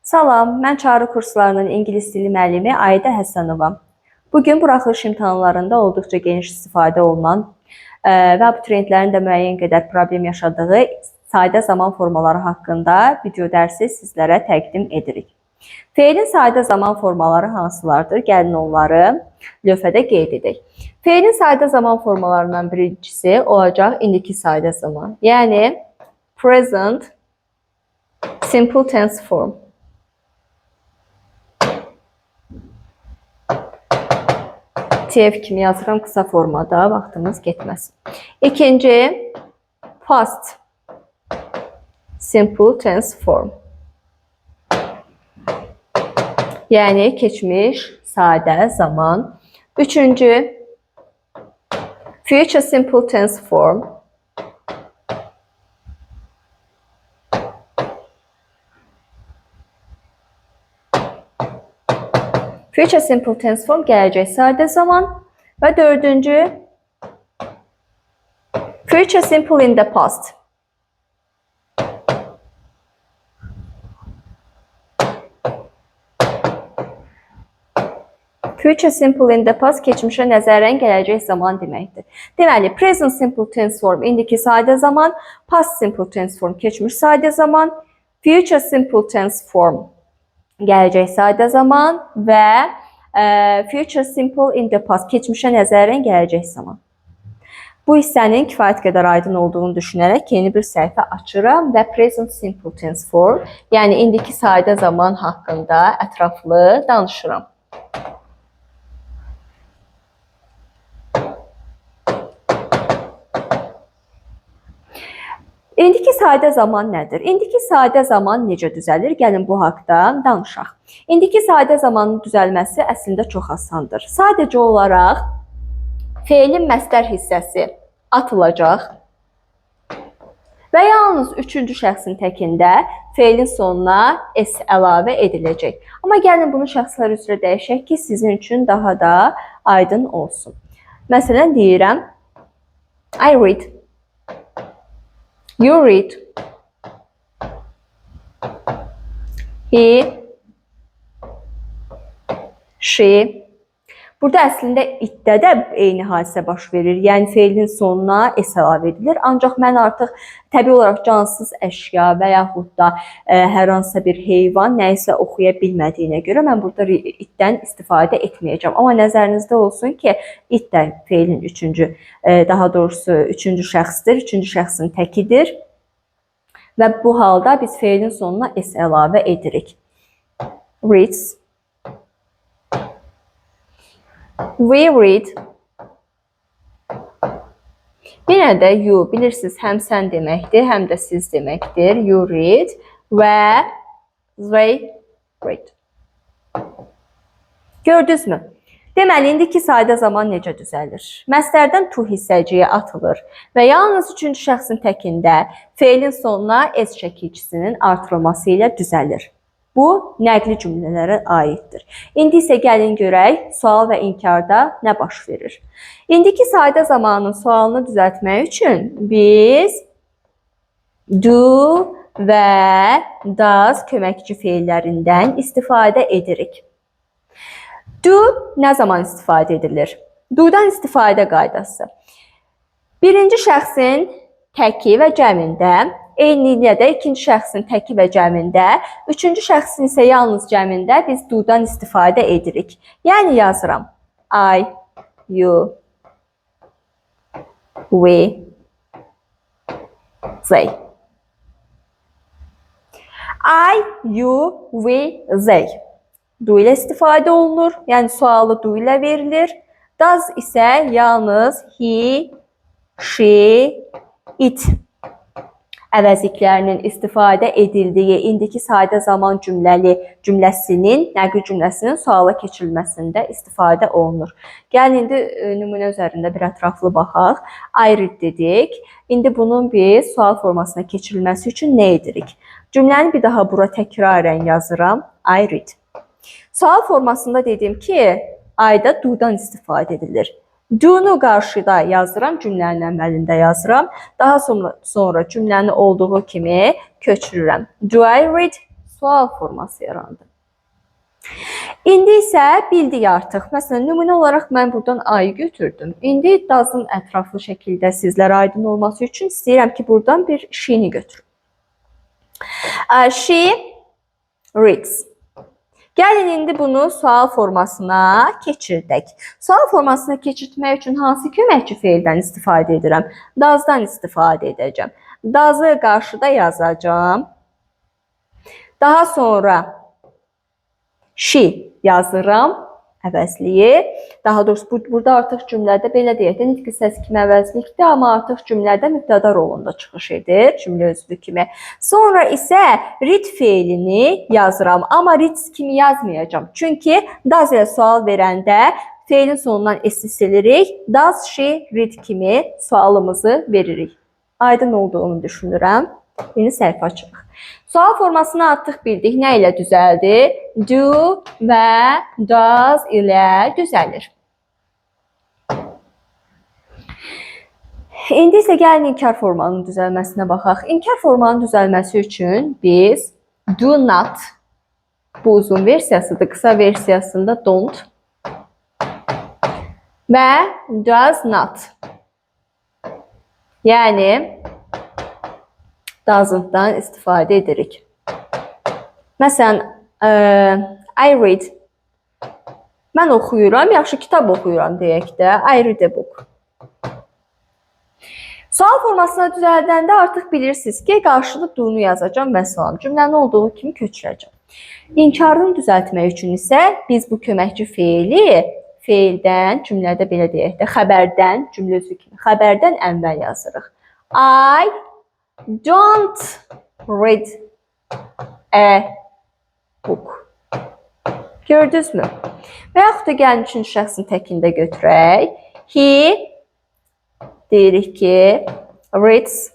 Salam, mən Çağrı kurslarının ingilis dili müəllimi Ayda Həsənova. Bugün buraxılış imtahanlarında olduqca geniş istifadə olunan və abituriyentlərin də müəyyən qədər problem yaşadığı sadə zaman formaları haqqında video dərsi sizlərə təqdim edirik. Feilin sadə zaman formaları hansılardır? Gəlin onları lövhədə qeyd edək. Feilin sadə zaman formalarından birincisi olacaq indiki sadə zaman. Yəni present simple tense form. TF kimi yazıram qısa formada, vaxtımız getməsin. İkinci, past simple tense form. Yəni keçmiş sadə zaman. Üçüncü, future simple tense form. Future simple tense form gələcək sadə zaman. Və dördüncü, future simple in the past. Future simple in the past keçmişə nəzərən gələcək zaman deməkdir. Deməli, present simple tense form indiki sadə zaman, past simple tense form keçmiş sadə zaman, future simple tense form gələcək sadə zaman və future simple in the past keçmişə nəzərən gələcək zaman. Bu hissənin kifayət qədər aydın olduğunu düşünərək yeni bir səhifə açıram və present simple tense form, yəni indiki sadə zaman haqqında ətraflı danışıram. İndiki sadə zaman nədir? İndiki sadə zaman necə düzəlir? Gəlin bu haqda danışaq. İndiki sadə zamanın düzəlməsi əslində çox asandır. Sadəcə olaraq feilin məstər hissəsi atılacaq və yalnız üçüncü şəxsin təkində feilin sonuna s əlavə ediləcək. Amma gəlin bunu şəxslər üzrə dəyişək ki, sizin üçün daha da aydın olsun. Məsələn, deyirəm, I read. You read. He. She. Burada əslində itdə də eyni hadisə baş verir. Yəni feilin sonuna s əlavə edilir. Ancaq mən artıq təbii olaraq cansız əşya və yaxud da hər hansısa bir heyvan nəyisə oxuya bilmədiyinə görə mən burada itdən istifadə etməyəcəm. Amma nəzərinizdə olsun ki, it də feilin daha doğrusu üçüncü şəxsdir, üçüncü şəxsin təkidir. Və bu halda biz feilin sonuna s əlavə edirik. Reads. We read. Yenə də you, bilirsiniz, həm sən deməkdir, həm də siz deməkdir. You read və they read. Gördünüz mü? Deməli, indiki sadə zaman necə düzəlir? Məstərdən to hissəciyə atılır və yalnız üçüncü şəxsin təkində feilin sonuna s çəkicisinin artırılması ilə düzəlir. Bu, nəqli cümlələrə aiddir. İndi isə gəlin görək, sual və inkarda nə baş verir. İndiki sadə zamanın sualını düzəltmək üçün biz do və does köməkçi feillərindən istifadə edirik. Do nə zaman istifadə edilir? Do'dan istifadə qaydası. Birinci şəxsin təki və cəmində, eyniliklə də ikinci şəxsin təki və cəmində, üçüncü şəxsin isə yalnız cəmində biz do'dan istifadə edirik. Yəni yazıram. I, you, we, they. I, you, we, they. Do ilə istifadə olunur. Yəni sualı do ilə verilir. Does isə yalnız he, she, it əvəzliklərinin istifadə edildiyi indiki sadə zaman cümləsinin, nəqli cümləsinin suala keçirilməsində istifadə olunur. Gəlin, indi nümunə üzərində bir ətraflı baxaq. I read dedik. İndi bunun biz sual formasına keçirilməsi üçün nə edirik? Cümləni bir daha bura təkrarən yazıram. I read. Sual formasında dedim ki, I-da do'dan istifadə edilir. Do-nu qarşıda yazıram, cümlənin əməlində yazıram. Daha sonra cümləni olduğu kimi köçürürəm. Do I read? sual forması yarandı. İndi isə bildik artıq. Məsələn, nümunə olaraq mən buradan ayı götürdüm. İndi doesn't ətraflı şəkildə sizlərə aydın olması üçün istəyirəm ki, buradan bir she-ni götürüm. She reads. Gəlin indi bunu sual formasına keçirdək. Sual formasına keçirtmək üçün hansı köməkçi feildən istifadə edirəm? Does'dan istifadə edəcəm. Does'ı qarşıda yazacağım. Daha sonra she yazıram, əvəzliyi. Daha doğrusu burada artıq cümlədə belə deyək də, nitq hissəsi kimi əvəzlikdir, amma artıq cümlədə mübtəda rolunda çıxış edir, cümlə özlü kimi. Sonra isə read feilini yazıram, amma read kimi yazmayacağım. Çünki does ilə sual verəndə feilin sonundan s silirik, does she read kimi sualımızı veririk. Aydın olduğunu düşünürəm. Yeni səhifə açırıq. Sual formasını artıq bildik. Nə ilə düzəldi? Do və does ilə düzəlir. İndi isə gəlin inkar formanın düzəlməsinə baxaq. İnkar formanın düzəlməsi üçün biz do not, bu uzun versiyasıdır, qısa versiyasında don't və does not, yəni doesn't-dan istifadə edirik. Məsələn, I read. Mən oxuyuram, yaxşı kitab oxuyuram deyək də. I read a book. Sual formasına düzəldəndə artıq bilirsiniz ki, qarşıda do-nu yazacağım və salam. Cümlənin olduğu kimi köçürəcəm. İnkarını düzəltmək üçün isə biz bu köməkçi feili feildən, cümlədə belə deyək də, xəbərdən, cümlə üzvü kimi, xəbərdən əvvəl yazırıq. I don't read a book. Gördünüz mü? Və yaxud da gəlin üçüncü şəxsin təkində götürək. He deyirik ki, reads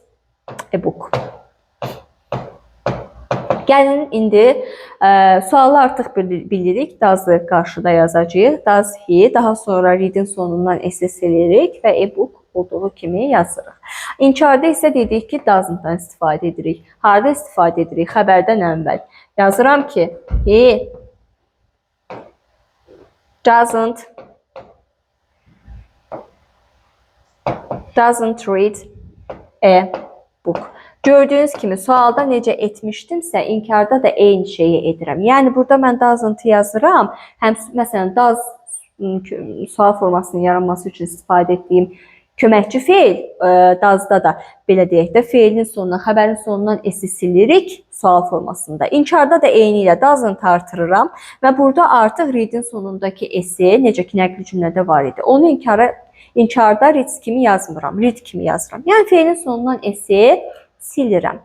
a book. Gəlin indi sualı artıq bilirik. Does'ı qarşıda yazacağıq. Does he, daha sonra read'in sonundan s silirik və a book olduğu kimi yazırıq. İnkarda isə dedik ki, doesn't-dan istifadə edirik. Harada istifadə edirik? Xəbərdən əvvəl. Yazıram ki, he doesn't read a book. Gördüyünüz kimi sualda necə etmişdimsə, inkarda da eyni şeyi edirəm. Yəni burada mən doesn't yazıram. Həm məsələn does sual formasının yaranması üçün istifadə etdiyim köməkçi feil does'da da belə deyək də feilin sonundan, xəbərin sonundan s silirik sual formasında. İnkarda da eyni ilə doesn't artırıram və burada artıq read'in sonundakı s necə ki nəqli cümlədə var idi. Onu inkarda read kimi yazmıram, read kimi yazıram. Yəni feilin sonundan s silirəm.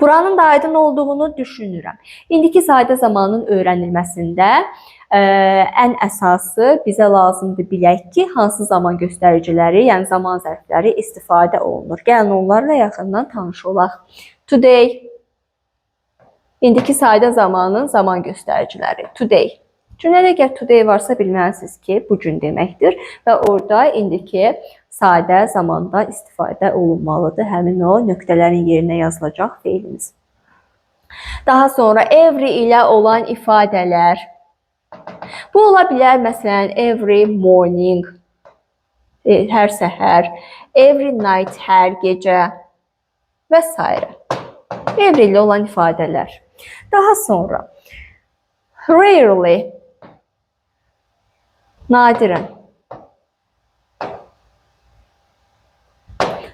Buranın da aydın olduğunu düşünürəm. İndiki sadə zamanın öyrənilməsində ən əsası bizə lazımdır bilək ki, hansı zaman göstəriciləri, yəni zaman zərfləri istifadə olunur. Gəlin onlarla yaxından tanış olaq. Today, indiki sadə zamanın zaman göstəriciləri. Today. Cümlədə əgər today varsa bilməlisiniz ki, bugün deməkdir və orada indiki sadə zamanda istifadə olunmalıdır. Həmin o nöqtələrin yerinə yazılacaq feilimiz. Daha sonra every ilə olan ifadələr. Bu ola bilər, məsələn, every morning, hər səhər, every night, hər gecə və s. Every ilə olan ifadələr. Daha sonra rarely, nadirən.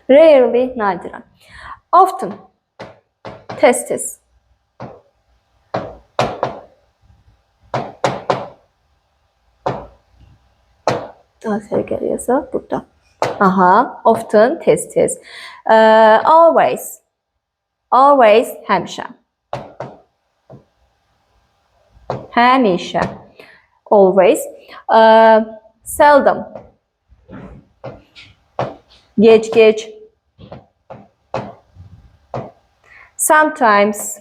Rarely, nadirən. Often, tez-tez. Sərgəli yazaq burada. Aha, often, tez-tez. Always, always, həmişə. Həmişə. Always. Seldom. Gec-gec. Sometimes.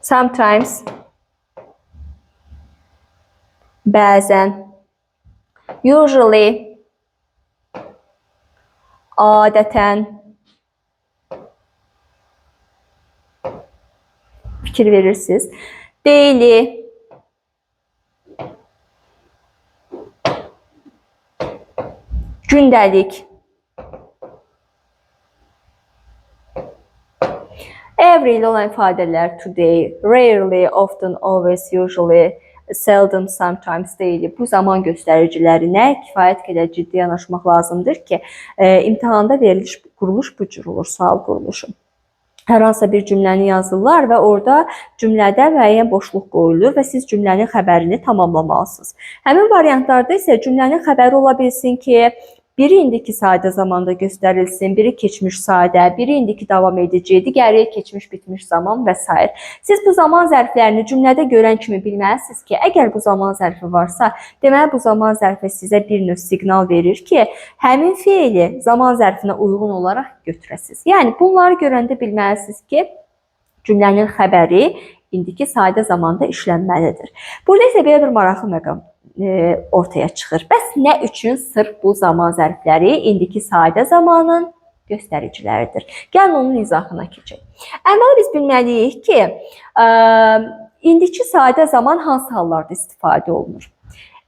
Sometimes. Bəzən. Usually. Adətən. Fikir verirsiniz. Daily, gündəlik, every ilə olan ifadələr today, rarely, often, always, usually, seldom, sometimes, daily. Bu zaman göstəricilərinə kifayət qədər ciddi yanaşmaq lazımdır ki, imtahanda veriliş quruluş bu cür olur, sual quruluşu. Hər hansısa bir cümləni yazırlar və orada cümlədə müəyyən boşluq qoyulur və siz cümlənin xəbərini tamamlamalısınız. Həmin variantlarda isə cümlənin xəbəri ola bilsin ki, biri indiki sadə zamanda göstərilsin, biri keçmiş sadə, biri indiki davam edici, digəri keçmiş bitmiş zaman və s. Siz bu zaman zərflərini cümlədə görən kimi bilməlisiniz ki, əgər bu zaman zərfi varsa, deməli bu zaman zərfi sizə bir növ siqnal verir ki, həmin fiili zaman zərfinə uyğun olaraq götürəsiniz. Yəni bunları görəndə bilməlisiniz ki, cümlənin xəbəri indiki sadə zamanda işlənməlidir. Burada isə belə bir maraqlı məqam ortaya çıxır. Bəs nə üçün sırf bu zaman zərfləri indiki sadə zamanın göstəriciləridir? Gəlin onun izahına keçək. Əvvəla biz bilməliyik ki, indiki sadə zaman hansı hallarda istifadə olunur?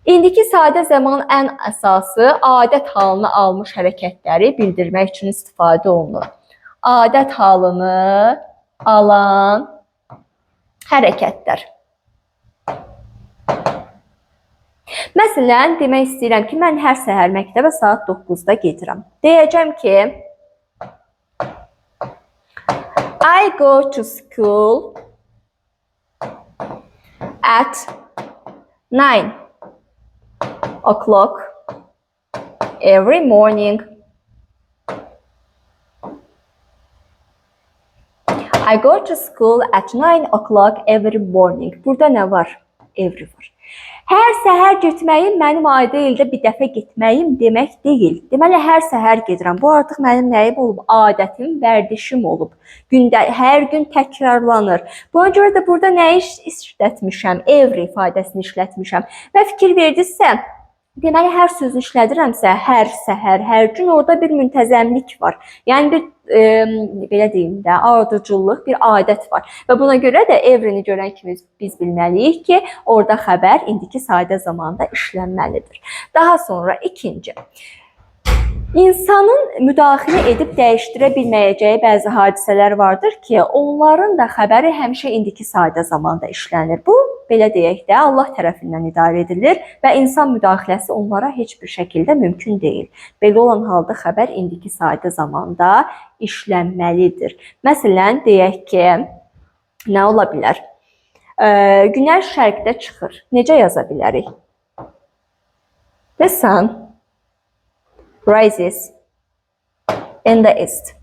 İndiki sadə zaman ən əsası adət halını almış hərəkətləri bildirmək üçün istifadə olunur. Adət halını alan hərəkətlər. Məsələn, demək istəyirəm ki, mən hər səhər məktəbə saat 9-da gedirəm. Deyəcəm ki, I go to school at 9 o'clock every morning. I go to school at 9 o'clock every morning. Burada nə var? Every var. Hər səhər getməyim mənim ayda ildə bir dəfə getməyim demək deyil. Deməli, hər səhər gedirəm. Bu artıq mənim nəyim olub? Adətim, vərdişim olub. Hər gün təkrarlanır. Buna görə də burada nəyi işlətmişəm? Every ifadəsini işlətmişəm. Və fikir verdinizsə, deməli, hər sözü işlədirəmsə, hər səhər, hər gün orada bir müntəzəmlik var. Yəni, bir, belə deyim də, ardıcıllıq, bir adət var. Və buna görə də every'ni görən kimi biz bilməliyik ki, orada xəbər indiki sadə zamanda işlənməlidir. Daha sonra ikinci. İnsanın müdaxilə edib dəyişdirə bilməyəcəyi bəzi hadisələr vardır ki, onların da xəbəri həmişə indiki sadə zamanda işlənir. Bu, belə deyək də, Allah tərəfindən idarə edilir və insan müdaxiləsi onlara heç bir şəkildə mümkün deyil. Belə olan halda xəbər indiki sadə zamanda işlənməlidir. Məsələn, deyək ki, nə ola bilər? Günəş şərqdə çıxır. Necə yaza bilərik? The sun rises in the east.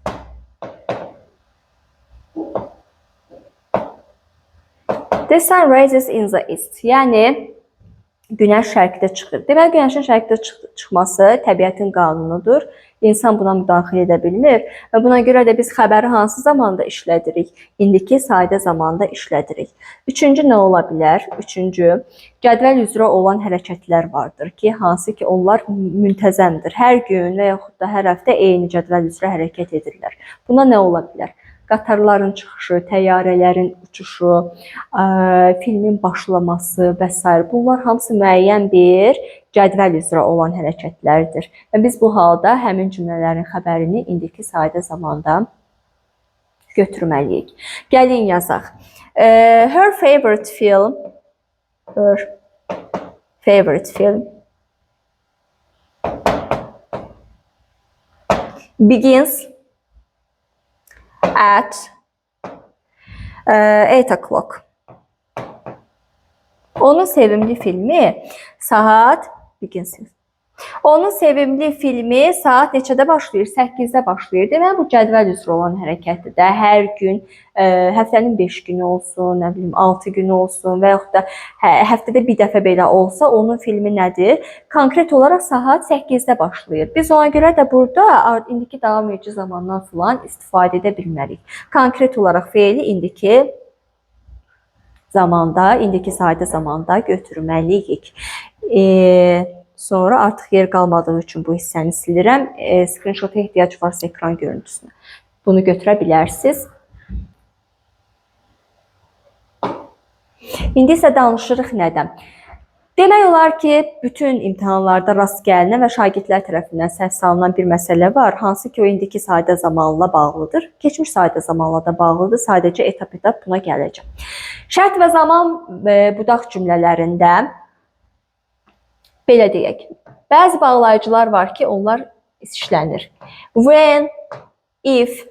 The sun rises in the east. Yəni, günəş şərqdə çıxır. Deməli, günəşin şərqdə çıxması təbiətin qanunudur. İnsan buna müdaxilə edə bilmir və buna görə də biz xəbəri hansı zamanda işlədirik? İndiki sadə zamanda işlədirik. Üçüncü nə ola bilər? Üçüncü, cədvəl üzrə olan hərəkətlər vardır ki, hansı ki onlar müntəzəmdir. Hər gün və yaxud da hər həftə eyni cədvəl üzrə hərəkət edirlər. Buna nə ola bilər? Qatarların çıxışı, təyyarələrin uçuşu, filmin başlaması və s. Bunlar hamısı müəyyən bir cədvəl üzrə olan hərəkətlərdir. Və biz bu halda həmin cümlələrin xəbərini indiki sadə zamanda götürməliyik. Gəlin yazaq. Her favorite film begins at 8 o'clock. Onun sevimli filmi saat neçədə başlayır? 8-də başlayır. Deməli, bu cədvəl üzrə olan hərəkətdir də. Hər gün, həftənin 5 günü olsun, nə bilim, 6 günü olsun və yaxud da həftədə bir dəfə belə olsa, onun filmi nədir? Konkret olaraq saat 8-də başlayır. Biz ona görə də burada indiki davam edici zamandan filan istifadə edə bilmərik. Konkret olaraq feili indiki zamanda, indiki sadə zamanda götürməliyik. Sonra artıq yer qalmadığı üçün bu hissəni silirəm. Screenshot-a ehtiyac varsa ekran görüntüsünə. Bunu götürə bilərsiniz. İndi isə danışırıq nədən? Demək olar ki, bütün imtahanlarda rast gəlinən və şagirdlər tərəfindən səhv salınan bir məsələ var, hansı ki, o indiki sadə zamanla bağlıdır. Keçmiş sadə zamanla da bağlıdır. Sadəcə etap-etap buna gələcəm. Şərt və zaman budaq cümlələrində belə deyək. Bəzi bağlayıcılar var ki, onlar işlənir. When, if,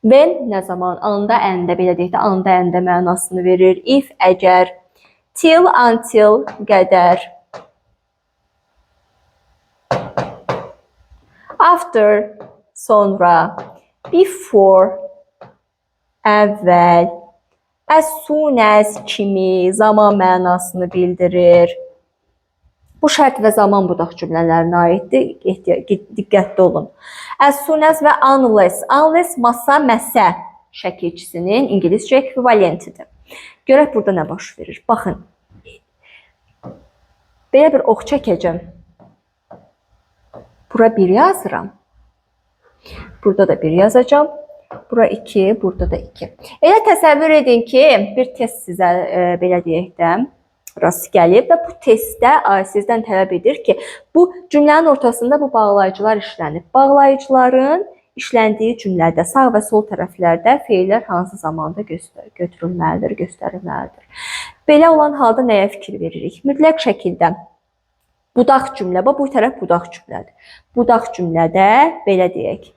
when nə zaman, anda, əndə, belə deyək də, anda, əndə mənasını verir. If, əgər, till, until, qədər. After, sonra. Before, əvvəl. As soon as, kimi, zaman mənasını bildirir. Bu şərt və zaman budaq cümlələrinə aiddir. Diqqətli olun. As soon as və unless. Unless masa, məsə şəkilçisinin ingiliscə ekvivalentidir. Görək burada nə baş verir. Baxın. Belə bir ox çəkəcəm. Bura 1 yazıram. Burada da 1 yazacağım. Bura 2, burada da 2. Elə təsəvvür edin ki, bir test sizə belə deyək də rast gəlib və bu testdə sizdən tələb edir ki, bu cümlənin ortasında bu bağlayıcılar işlənib. Bağlayıcıların işləndiyi cümlədə sağ və sol tərəflərdə feillər hansı zamanda götürülməlidir, göstərilməlidir. Belə olan halda nəyə fikir veririk? Mütləq şəkildə budaq cümlə, bu tərəf budaq cümlədir. Budaq cümlədə belə deyək,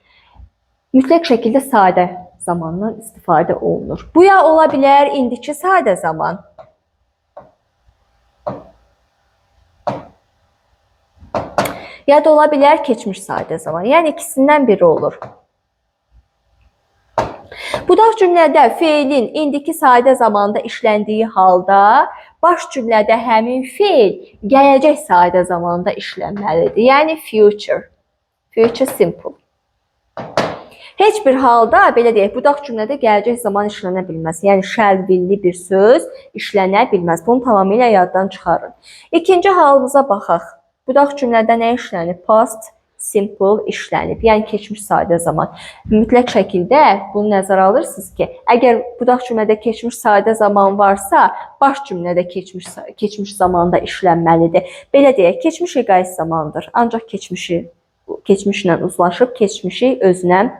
mütləq şəkildə sadə zamandan istifadə olunur. Bu ya ola bilər indiki sadə zaman. Ya da ola bilər keçmiş sadə zaman. Yəni ikisindən biri olur. Budaq cümlədə feilin indiki sadə zamanda işləndiyi halda baş cümlədə həmin feil gələcək sadə zamanda işlənməlidir. Yəni future. Future simple. Heç bir halda belə deyək, budaq cümlədə gələcək zaman işlənə bilməz. Yəni şəlvilli bir söz işlənə bilməz. Bunu tamamilə yaddan çıxarın. İkinci halımıza baxaq. Budaq cümlədə nə işlənib? Past simple işlənib. Yəni keçmiş sadə zaman. Mütləq şəkildə bunu nəzərə alırsınız ki, əgər budaq cümlədə keçmiş sadə zaman varsa, baş cümlədə keçmiş zamanda işlənməlidir. Belə deyək, keçmiş eqoist zamandır. Ancaq keçmişlə uzlaşıb, keçmişi özünə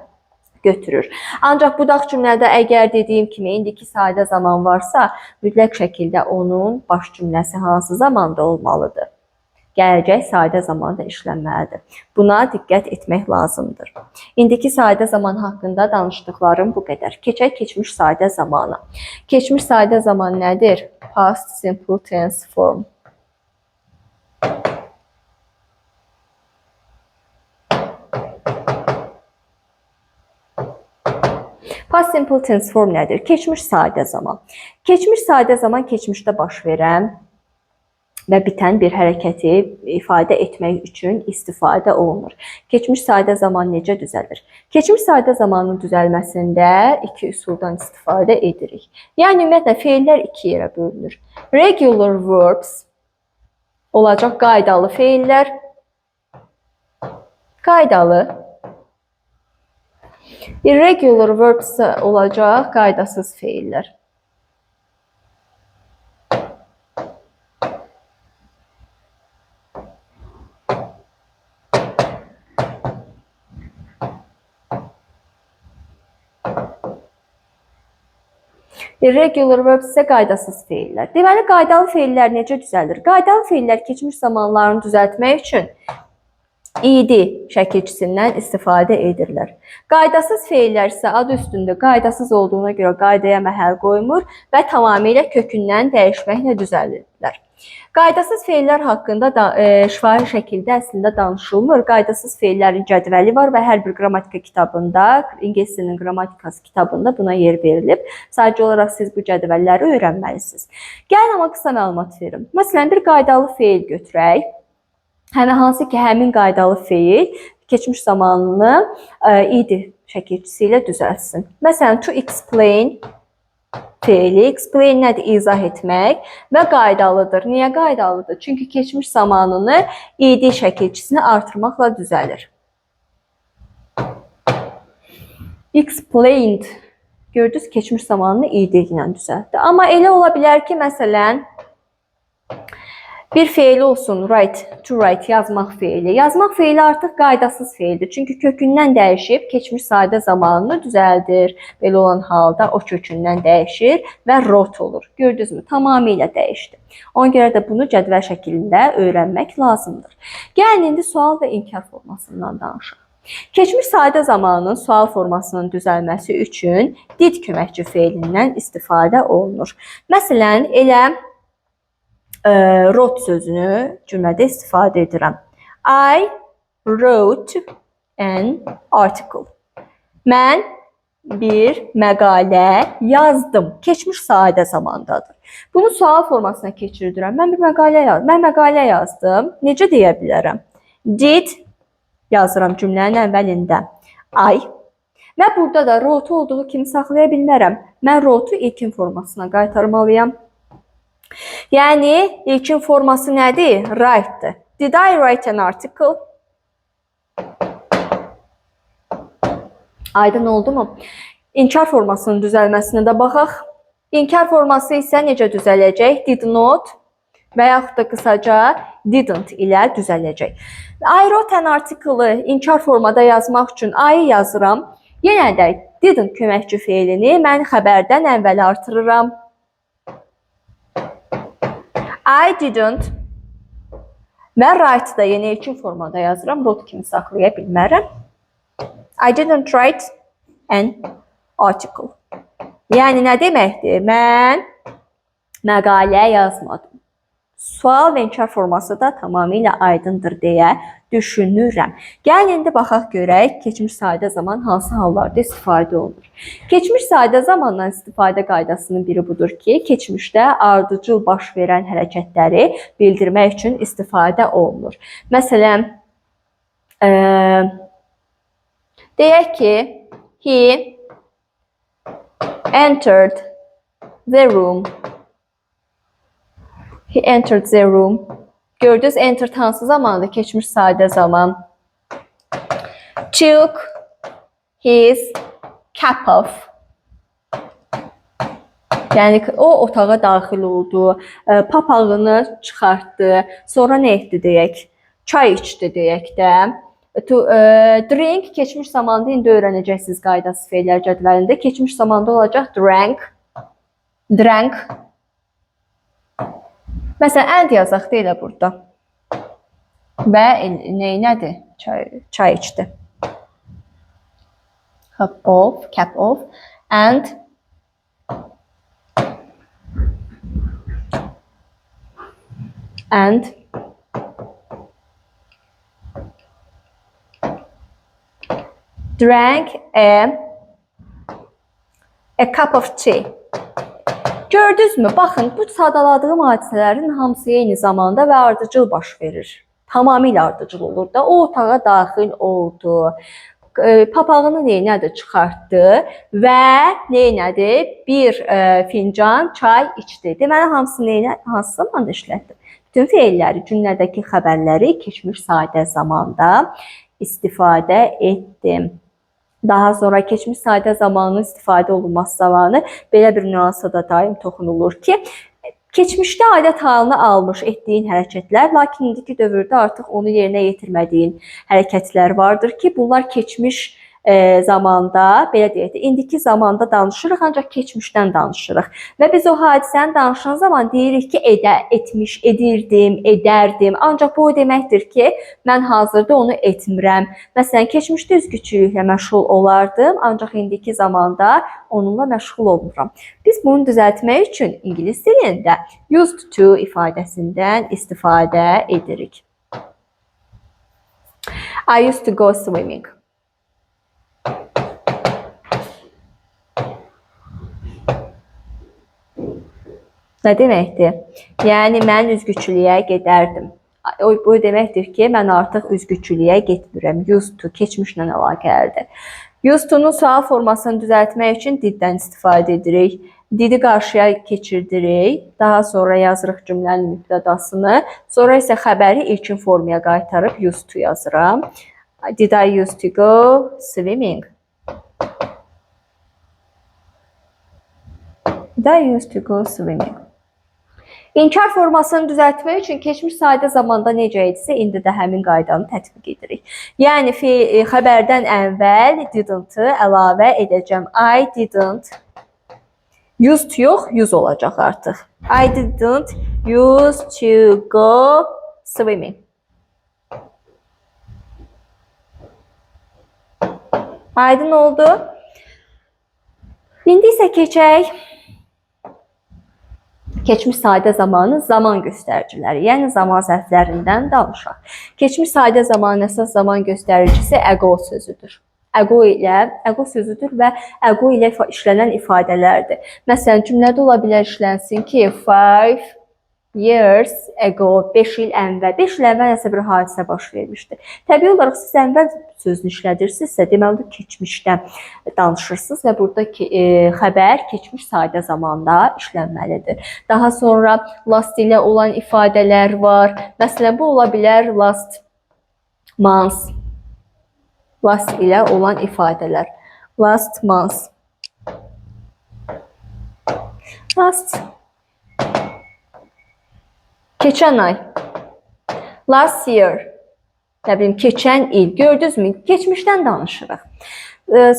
götürür. Ancaq budaq cümlədə əgər dediyim kimi indiki sadə zaman varsa, mütləq şəkildə onun baş cümləsi hansı zamanda olmalıdır? Gələcək sadə zamanda işlənməlidir. Buna diqqət etmək lazımdır. İndiki sadə zaman haqqında danışdıqlarım bu qədər. Keçək keçmiş sadə zamana. Keçmiş sadə zaman nədir? Past simple tense form. Past simple tense form nədir? Keçmiş sadə zaman. Keçmiş sadə zaman keçmişdə baş verən və bitən bir hərəkəti ifadə etmək üçün istifadə olunur. Keçmiş sadə zaman necə düzəlir? Keçmiş sadə zamanın düzəlməsində iki üsuldan istifadə edirik. Yəni, ümumiyyətlə, feillər iki yerə bölünür. Regular verbs olacaq qaydalı feillər. Qaydalı. Irregular verbs olacaq qaydasız feillər. Irregular verbs isə qaydasız feillər. Deməli, qaydalı feillər necə düzəlir? Qaydalı feillər keçmiş zamanlarını düzəltmək üçün id şəkilçisindən istifadə edirlər. Qaydasız feillər isə adı üstündə qaydasız olduğuna görə qaydaya məhəl qoymur və tamamilə kökündən dəyişməklə düzəlirlər. Qaydasız feillər haqqında da şifahi şəkildə əslində danışılmır. Qaydasız feillərin cədvəli var və hər bir qrammatika kitabında, ingilis dilinin qrammatikası kitabında buna yer verilib. Sadəcə olaraq siz bu cədvəlləri öyrənməlisiniz. Gəlin amma qısa məlumat verim. Məsələn, bir qaydalı feil götürək. Hansı ki, həmin qaydalı feil keçmiş zamanını id şəkilçisi ilə düzəltsin. Məsələn, to explain feili, explain nədir? İzah etmək və qaydalıdır. Niyə qaydalıdır? Çünki keçmiş zamanını id şəkilçisini artırmaqla düzəlir. Explained Gördünüz, keçmiş zamanını id ilə düzəltdi. Amma elə ola bilər ki, məsələn, bir feili olsun, write, to write, yazmaq feili. Yazmaq feili artıq qaydasız feildir. Çünki kökündən dəyişib, keçmiş sadə zamanını düzəldir. Belə olan halda o kökündən dəyişir və wrote olur. Gördünüzmü? Tamamilə dəyişdi. Ona görə də bunu cədvəl şəklində öyrənmək lazımdır. Gəlin, indi sual və inkar formasından danışaq. Keçmiş sadə zamanın sual formasının düzəlməsi üçün did köməkçi feilindən istifadə olunur. Məsələn, elə wrote sözünü cümlədə istifadə edirəm. I wrote an article. Mən bir məqalə yazdım. Keçmiş sadə zamandadır. Bunu sual formasına keçirdirəm. Mən məqalə yazdım. Necə deyə bilərəm? Did yazıram cümlənin əvvəlində. I. Və burada da wrote olduğu kimi saxlaya bilmərəm. Mən wrote-u ilkin formasına qaytarmalıyam. Yəni, ilkin forması nədir? Write-dir. Did I write an article? Aydın oldu mu? İnkar formasının düzəlməsinə də baxaq. İnkar forması isə necə düzələcək? Did not və yaxud da qısaca didn't ilə düzələcək. I wrote an article-ı inkar formada yazmaq üçün I-ı yazıram. Yenə də didn't köməkçi feilini mən xəbərdən əvvəl artırıram. I didn't və write da yenə ilkin formada yazıram. Wrote kimi saxlaya bilmərəm. I didn't write an article. Yəni nə deməkdir? Mən məqalə yazmadım. Sual və inkar forması da tamamilə aydındır deyə düşünürəm. Gəlin indi baxaq görək keçmiş sadə zaman hansı hallarda istifadə olunur. Keçmiş sadə zamandan istifadə qaydasının biri budur ki, keçmişdə ardıcıl baş verən hərəkətləri bildirmək üçün istifadə olunur. Məsələn, deyək ki, he entered the room. He entered the room. Gördünüz, entered hansı zamandır? Keçmiş sadə zaman. Took his cap off. Yəni, o otağa daxil oldu, papağını çıxartdı, sonra nə etdi deyək? Çay içdi deyək də. Drink keçmiş zamanda indi öyrənəcəksiniz qaydası feillər cədvəlində. Keçmiş zamanda olacaq drank. Drank. Məsələn, and yazaq deyilə burada. Və nədir? Çay içdi. Cap off, and drank a cup of tea. Gördünüzmü? Baxın, bu sadaladığım hadisələrin hamısı eyni zamanda və ardıcıl baş verir. Tamamilə ardıcıl olur da. O otağa daxil oldu. Papağını neynədir? Çıxartdı və neynədir? Bir fincan çay içdi. Deməli, hansı zamanda işlətdi? Bütün feilləri, cümlədəki xəbərləri keçmiş sadə zamanda istifadə etdim. Daha sonra keçmiş sadə zamanının istifadə olunması zamanı belə bir nüansa da daim toxunulur ki, keçmişdə adət halını almış etdiyin hərəkətlər, lakin indiki dövrdə artıq onu yerinə yetirmədiyin hərəkətlər vardır ki, bunlar keçmiş zamanda, belə deyək də, indiki zamanda danışırıq, ancaq keçmişdən danışırıq. Və biz o hadisəni danışan zaman deyirik ki, etmiş, edirdim, edərdim. Ancaq bu o deməkdir ki, mən hazırda onu etmirəm. Məsələn, keçmişdə üzgüçülüklə məşğul olardım, ancaq indiki zamanda onunla məşğul olmuram. Biz bunu düzəltmək üçün ingilis dilində used to ifadəsindən istifadə edirik. I used to go swimming. Nə deməkdir? Yəni, mən üzgüçülüyə gedərdim. Bu deməkdir ki, mən artıq üzgüçülüyə getmirəm. Used to, keçmişlə əlaqəlidir. Used to-nun sual formasını düzəltmək üçün diddən istifadə edirik. Didi qarşıya keçirdirik. Daha sonra yazırıq cümlənin mübtədasını. Sonra isə xəbəri ilkin formaya qaytarıb used to yazıram. Did I used to go swimming? They used to go swimming. İnkar formasını düzəltmək üçün keçmiş sadə zamanda necə idisə, indi də həmin qaydanı tətbiq edirik. Yəni xəbərdən əvvəl didn't-ı əlavə edəcəm. I didn't used yox, use olacaq artıq. I didn't used to go swimming. Aydın oldu. İndi isə keçək keçmiş sadə zamanın zaman göstəriciləri, yəni zaman zərflərindən danışaq. Keçmiş sadə zamanın əsas zaman göstəricisi ego sözüdür. Ego sözüdür və ego ilə işlənən ifadələrdir. Məsələn, cümlədə ola bilər işlənsin ki, 5 years ago, 5 il əvvəl. 5 il əvvəl nəsə bir hadisə baş vermişdir. Təbii olaraq siz əvvəl sözünü işlədirsinizsə, deməli keçmişdən danışırsınız və buradakı xəbər keçmiş sadə zamanda işlənməlidir. Daha sonra last ilə olan ifadələr var. Məsələn, bu ola bilər last month. Last ilə olan ifadələr. Last month. Last. Keçən ay. Last year. Nə bilim, keçən il. Gördünüz mü? Keçmişdən danışırıq.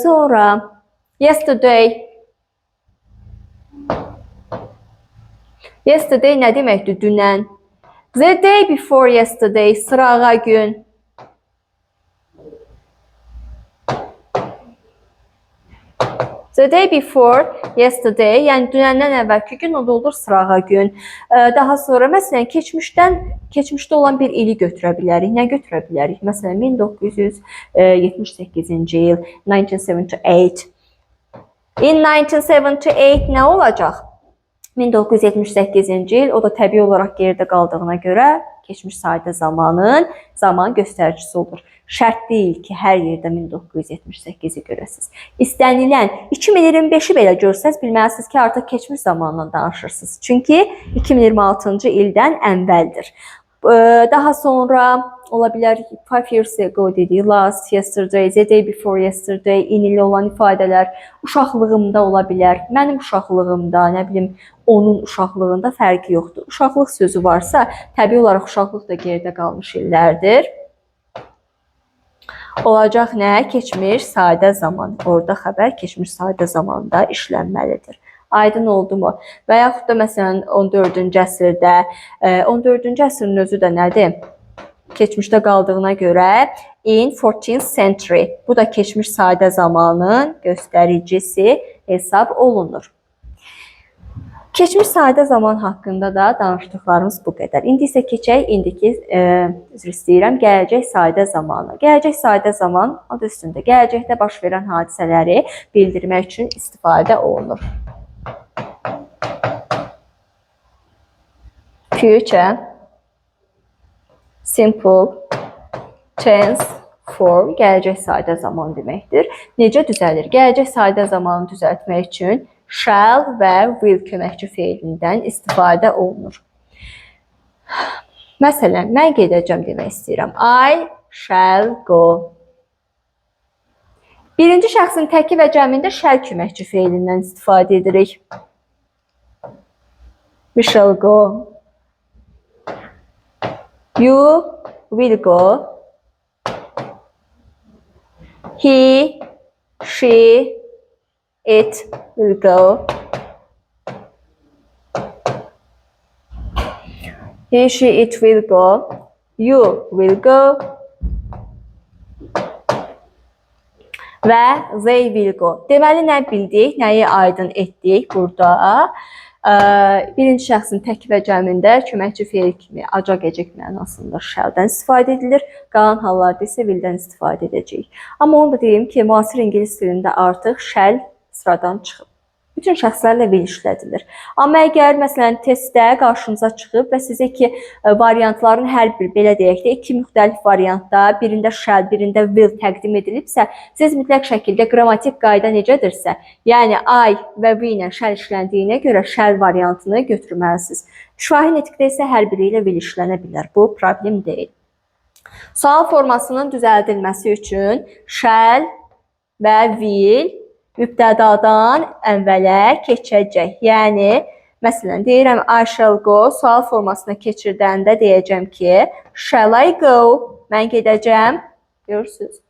Sonra yesterday. Yesterday nə deməkdir? Dünən. The day before yesterday. Sırağa gün. The day before yesterday, yəni dünəndən əvvəlki gün, o da olur sırağa gün. Daha sonra məsələn keçmişdə olan bir ili götürə bilərik. Nə götürə bilərik? Məsələn 1978-ci il, 1978. In 1978 nə olacaq? 1978-ci il, o da təbii olaraq geridə qaldığına görə keçmiş sadə zamanın zaman göstəricisi olur. Şərt deyil ki, hər yerdə 1978-i görəsiniz. İstənilən 2025-i belə görsəz, bilməlisiniz ki, artıq keçmiş zamandan danışırsınız. Çünki 2026-cı ildən əvvəldir. Daha sonra ola bilər 5 years ago dediyi, last, yesterday, the day before yesterday, in ilə olan ifadələr uşaqlığımda ola bilər. Mənim uşaqlığımda, nə bilim, onun uşaqlığında fərqi yoxdur. Uşaqlıq sözü varsa, təbii olaraq uşaqlıq da geridə qalmış illərdir. Olacaq nə? Keçmiş sadə zaman. Orada xəbər keçmiş sadə zamanda işlənməlidir. Aydın oldu mu? Və yaxud da məsələn 14-cü əsrdə, 14-cü əsrin özü də nədir? Keçmişdə qaldığına görə in 14th century. Bu da keçmiş sadə zamanın göstəricisi hesab olunur. Keçmiş sadə zaman haqqında da danışdıqlarımız bu qədər. İndi isə keçək üzr istəyirəm, gələcək sadə zamana. Gələcək sadə zaman adı üstündə gələcəkdə baş verən hadisələri bildirmək üçün istifadə olunur. Future, simple, tense, form gələcək sadə zaman deməkdir. Necə düzəlir? Gələcək sadə zamanı düzəltmək üçün shall və will köməkçi feilindən istifadə olunur. Məsələn, mən gedəcəm demək istəyirəm. I shall go. Birinci şəxsin təki və cəmində shall köməkçi feilindən istifadə edirik. We shall go. You will go. He, she, it will go. He, she, it will go. You will go. Və they will go. Deməli, nə bildik? Nəyi aydın etdik burada? Birinci şəxsin tək və cəmində köməkçi feil kimi acaq ecək mənasında shall-dən istifadə edilir. Qalan hallarda isə will-dən istifadə edəcəyik. Amma onu da deyim ki, müasir ingilis dilində artıq shall sıradan çıxıb. Bütün şəxslərlə will işlədilir. Amma əgər məsələn testdə qarşınıza çıxıb və sizə ki variantların hər bir belə deyək də iki müxtəlif variantda birində shall, birində will təqdim edilibsə, siz mütləq şəkildə qrammatik qayda necədirsə, yəni I və we ilə shall işləndiyinə görə shall variantını götürməlisiniz. Şifahi nitqdə isə hər biri ilə will işlənə bilər. Bu problem deyil. Sual formasının düzəldilməsi üçün shall və will mübtədadan əvvələ keçəcək. Yəni, məsələn, deyirəm I shall go, sual formasına keçirdəndə deyəcəm ki, shall I go? Mən gedəcəm. Görürsünüz.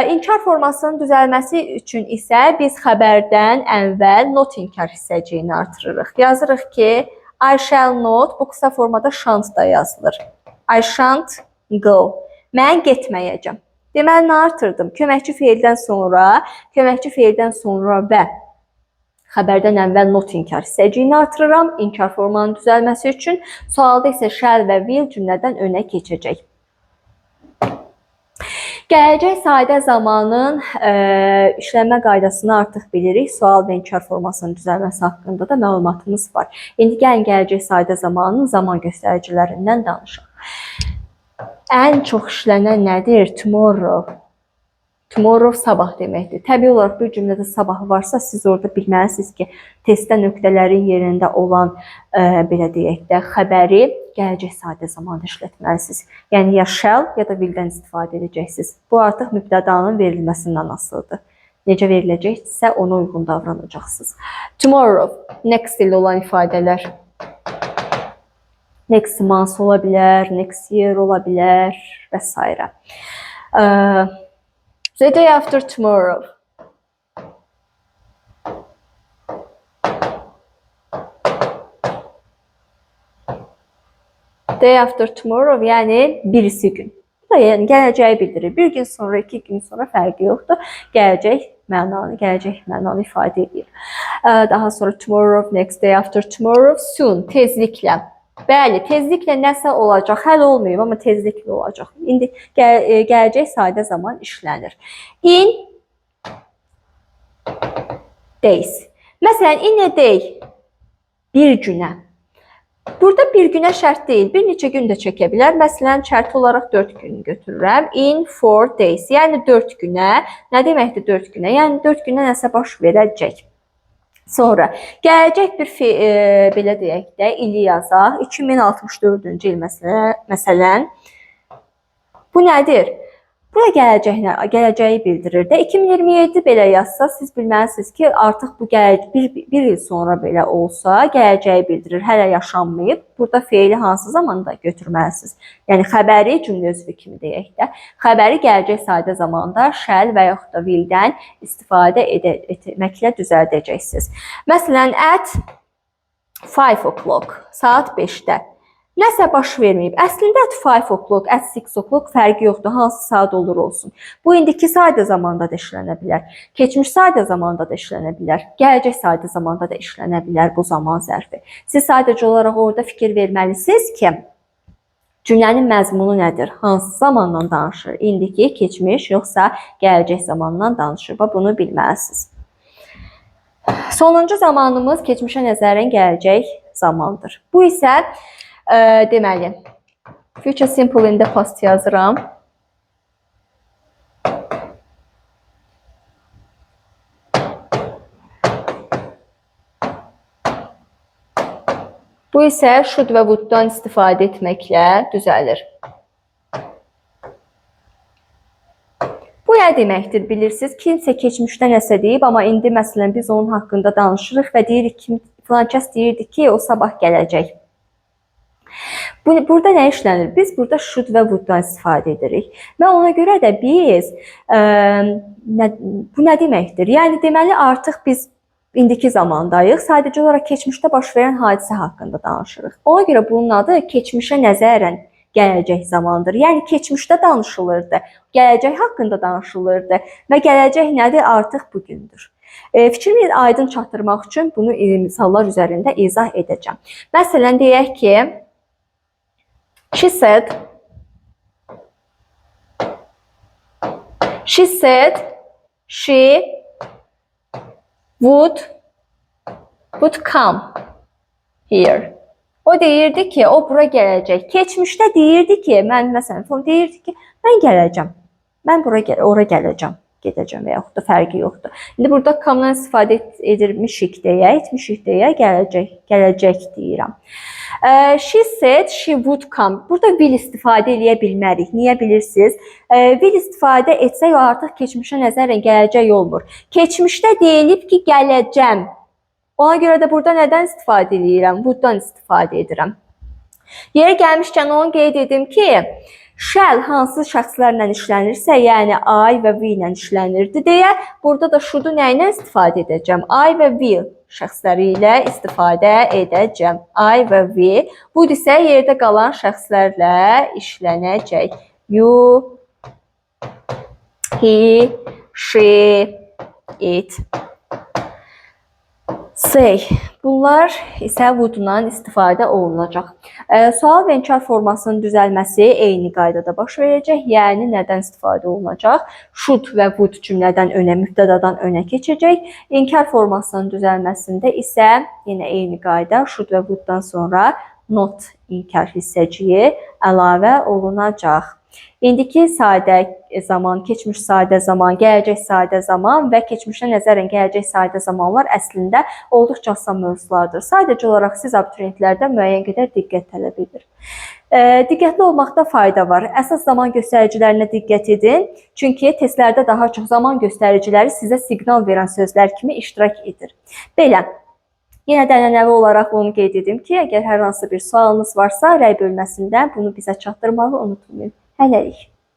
İnkar formasının düzəlməsi üçün isə biz xəbərdən əvvəl not inkar hissəciyini artırırıq. Yazırıq ki, I shall not, bu qısa formada shan't da yazılır. I shan't go. Mən getməyəcəm. Deməli, nə artırdım? Köməkçi feildən sonra və xəbərdən əvvəl not inkar hissəciyini artırıram. İnkar formanın düzəlməsi üçün. Sualda isə shall və will cümlədən önə keçəcək. Gələcək sadə zamanın işlənmə qaydasını artıq bilirik. Sual və inkar formasının düzəlməsi haqqında da məlumatımız var. İndi gəlin gələcək sadə zamanın zaman göstəricilərindən danışaq. Ən çox işlənən nədir? Tomorrow. Tomorrow sabah deməkdir. Təbii olaraq bir cümlədə sabah varsa, siz orada bilməlisiniz ki, testdə nöqtələrin yerində olan, belə deyək də, xəbəri gələcək sadə zamanda işlətməlisiniz. Yəni, ya shall, ya da willdən istifadə edəcəksiniz. Bu artıq mübtədanın verilməsindən asılıdır. Necə veriləcəksə, ona uyğun davranacaqsınız. Tomorrow, next ilə olan ifadələr. Next month ola bilər, next year ola bilər və s. The day after tomorrow. Day after tomorrow, yəni birisi gün. Bu da yəni gələcəyi bildirir. Bir gün sonra, 2 gün sonra fərqi yoxdur. Gələcək mənalı ifadə edir. Daha sonra tomorrow, next day after tomorrow, soon, tezliklə. Bəli, tezliklə nəsə olacaq. Həll olmayıb, amma tezliklə olacaq. İndi gələcək sadə zaman işlənir. In days. Məsələn, in a day, bir günə. Burada bir günə şərt deyil, bir neçə gün də çəkə bilər. Məsələn, şərt olaraq 4 gün götürürəm. In 4 days, yəni 4 günə. Nə deməkdir 4 günə? Yəni 4 günə nəsə baş verəcək. Sonra, gələcək bir belə deyək də, ili yazaq. 2064-cü il məsələn. Bu nədir? Bu da gələcəyi bildirir də. 2027 belə yazsa, siz bilməlisiniz ki, artıq bu bir il sonra belə olsa, gələcəyi bildirir. Hələ yaşanmayıb. Burada feili hansı zamanda götürməlisiniz? Yəni, xəbəri cümlə özü kimi deyək də. Xəbəri gələcək sadə zamanda shall və yaxud da willdən istifadə etməklə düzəldəcəksiniz. Məsələn, at 5 o'clock, saat 5-də. Nəsə baş verməyib. Əslində at 5 o'clock, at 6 o'clock fərqi yoxdur. Hansı saat olur olsun. Bu indiki sadə zamanda da işlənə bilər. Keçmiş sadə zamanda da işlənə bilər. Gələcək sadə zamanda da işlənə bilər bu zaman zərfi. Siz sadəcə olaraq orada fikir verməlisiniz ki, cümlənin məzmunu nədir? Hansı zamandan danışır? İndiki, keçmiş, yoxsa gələcək zamandan danışır? Bunu bilməlisiniz. Sonuncu zamanımız keçmişə nəzərən gələcək zamandır. Bu isə deməli, future simple in the past yazıram. Bu isə should və would'dan istifadə etməklə düzəlir. Bu nə deməkdir bilirsiniz? Kimsə keçmişdə nəsə deyib, amma indi məsələn biz onun haqqında danışırıq və deyirik ki, filan kəs deyirdi ki, o sabah gələcək. Burada nə işlənir? Biz burada should və would'dan istifadə edirik. Və ona görə də biz, bu nə deməkdir? Yəni, deməli, artıq biz indiki zamandayıq. Sadəcə olaraq keçmişdə baş verən hadisə haqqında danışırıq. Ona görə bunun adı keçmişə nəzərən gələcək zamandır. Yəni, keçmişdə danışılırdı, gələcək haqqında danışılırdı və gələcək nədir? Artıq bugündür. Fikrimi aydın çatdırmaq üçün bunu misallar üzərində izah edəcəm. Məsələn, deyək ki, She said she would come here. O deyirdi ki, o bura gələcək. Keçmişdə deyirdi ki, mən məsələn deyirdi ki, mən gələcəm. Mən ora gələcəm. gedəcəm və yaxud da fərqi yoxdur. İndi burada come'dan istifadə etmişik deyə gələcək deyirəm. She said she would come. Burada will istifadə edə bilmərik. Niyə bilirsiniz? Will istifadə etsək artıq keçmişə nəzərən gələcək olmur. Keçmişdə deyilib ki, gələcəm. Ona görə də burada nədən istifadə edirəm? Would'dan istifadə edirəm. Yeri gəlmişkən onu qeyd edim ki, shall hansı şəxslərlə işlənirsə, yəni I və we ilə işlənirdi deyə, burada da should'u nə ilə istifadə edəcəm? I və will şəxsləri ilə istifadə edəcəm. I və we. Bu isə yerdə qalan şəxslərlə işlənəcək. You, he, she, it. Say. Bunlar isə would-dan istifadə olunacaq. Sual və inkar formasının düzəlməsi eyni qaydada baş verəcək. Yəni, nədən istifadə olunacaq? Should və would cümlədən önə, mübtədadan önə keçəcək. İnkar formasının düzəlməsində isə yenə eyni qayda. Should və would-dan sonra not inkar hissəciyi əlavə olunacaq. İndiki sadə zaman, keçmiş sadə zaman, gələcək sadə zaman və keçmişə nəzərən gələcək sadə zamanlar əslində olduqca asan mövzulardır. Sadəcə olaraq siz abituriyentlərdən müəyyən qədər diqqət tələb edir. Diqqətli olmaqda fayda var. Əsas zaman göstəricilərinə diqqət edin. Çünki testlərdə daha çox zaman göstəriciləri sizə siqnal verən sözlər kimi iştirak edir. Belə. Yenə də ənənəvi olaraq onu qeyd edim ki, əgər hər hansı bir sualınız varsa, rəy bölməsində bunu bizə çatdırmağı unutmayın. Hələlik.